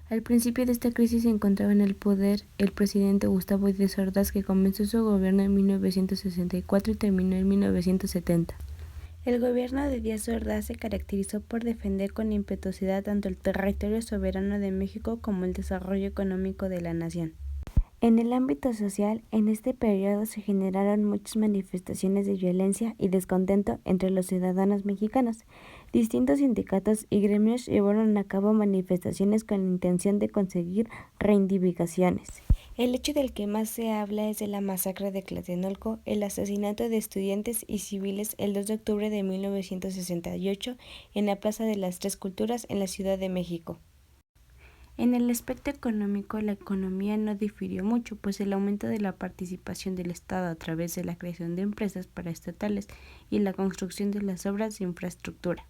Al principio de esta crisis se encontraba en el poder el presidente Gustavo Díaz Ordaz, que comenzó su gobierno en 1964 y terminó en 1970. El gobierno de Díaz Ordaz se caracterizó por defender con impetuosidad tanto el territorio soberano de México como el desarrollo económico de la nación. En el ámbito social, en este periodo se generaron muchas manifestaciones de violencia y descontento entre los ciudadanos mexicanos. Distintos sindicatos y gremios llevaron a cabo manifestaciones con la intención de conseguir reivindicaciones. El hecho del que más se habla es de la masacre de Tlatelolco, el asesinato de estudiantes y civiles el 2 de octubre de 1968 en la Plaza de las Tres Culturas en la Ciudad de México. En el aspecto económico, la economía no difirió mucho, pues el aumento de la participación del Estado a través de la creación de empresas paraestatales y la construcción de las obras de infraestructura.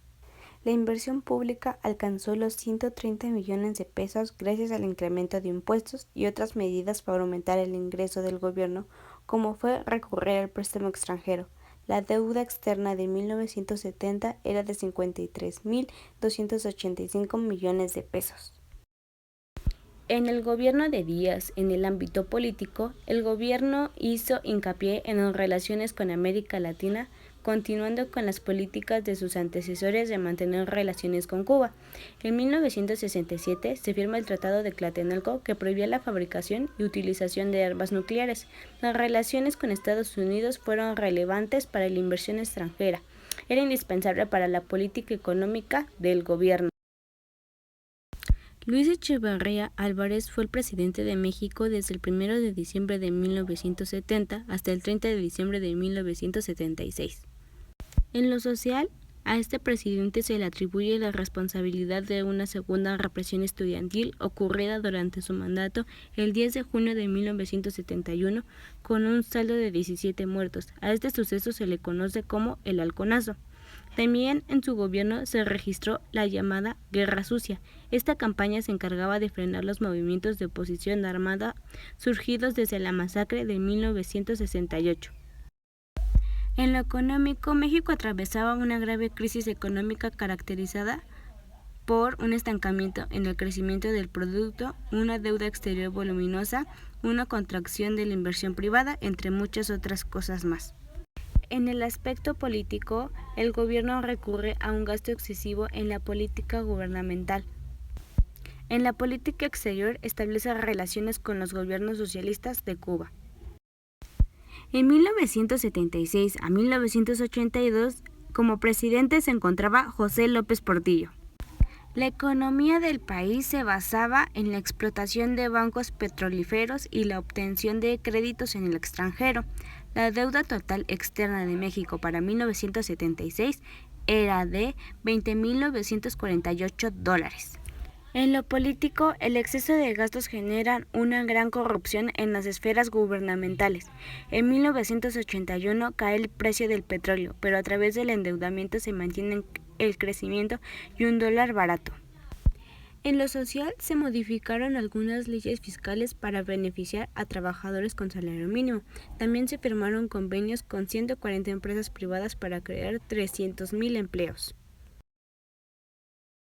La inversión pública alcanzó los 130 millones de pesos gracias al incremento de impuestos y otras medidas para aumentar el ingreso del gobierno, como fue recurrir al préstamo extranjero. La deuda externa de 1970 era de 53.285 millones de pesos. En el gobierno de Díaz, en el ámbito político, el gobierno hizo hincapié en las relaciones con América Latina, continuando con las políticas de sus antecesores de mantener relaciones con Cuba. En 1967 se firma el Tratado de Tlatelolco, que prohibía la fabricación y utilización de armas nucleares. Las relaciones con Estados Unidos fueron relevantes para la inversión extranjera. Era indispensable para la política económica del gobierno. Luis Echeverría Álvarez fue el presidente de México desde el 1 de diciembre de 1970 hasta el 30 de diciembre de 1976. En lo social, a este presidente se le atribuye la responsabilidad de una segunda represión estudiantil ocurrida durante su mandato el 10 de junio de 1971, con un saldo de 17 muertos. A este suceso se le conoce como el Halconazo. También en su gobierno se registró la llamada Guerra Sucia. Esta campaña se encargaba de frenar los movimientos de oposición armada surgidos desde la masacre de 1968. En lo económico, México atravesaba una grave crisis económica caracterizada por un estancamiento en el crecimiento del producto, una deuda exterior voluminosa, una contracción de la inversión privada, entre muchas otras cosas más. En el aspecto político, el gobierno recurre a un gasto excesivo en la política gubernamental. En la política exterior establece relaciones con los gobiernos socialistas de Cuba. En 1976 a 1982, como presidente se encontraba José López Portillo. La economía del país se basaba en la explotación de bancos petrolíferos y la obtención de créditos en el extranjero. La deuda total externa de México para 1976 era de $20.948. En lo político, el exceso de gastos genera una gran corrupción en las esferas gubernamentales. En 1981 cae el precio del petróleo, pero a través del endeudamiento se mantiene el crecimiento y un dólar barato. En lo social, se modificaron algunas leyes fiscales para beneficiar a trabajadores con salario mínimo. También se firmaron convenios con 140 empresas privadas para crear 300,000 empleos.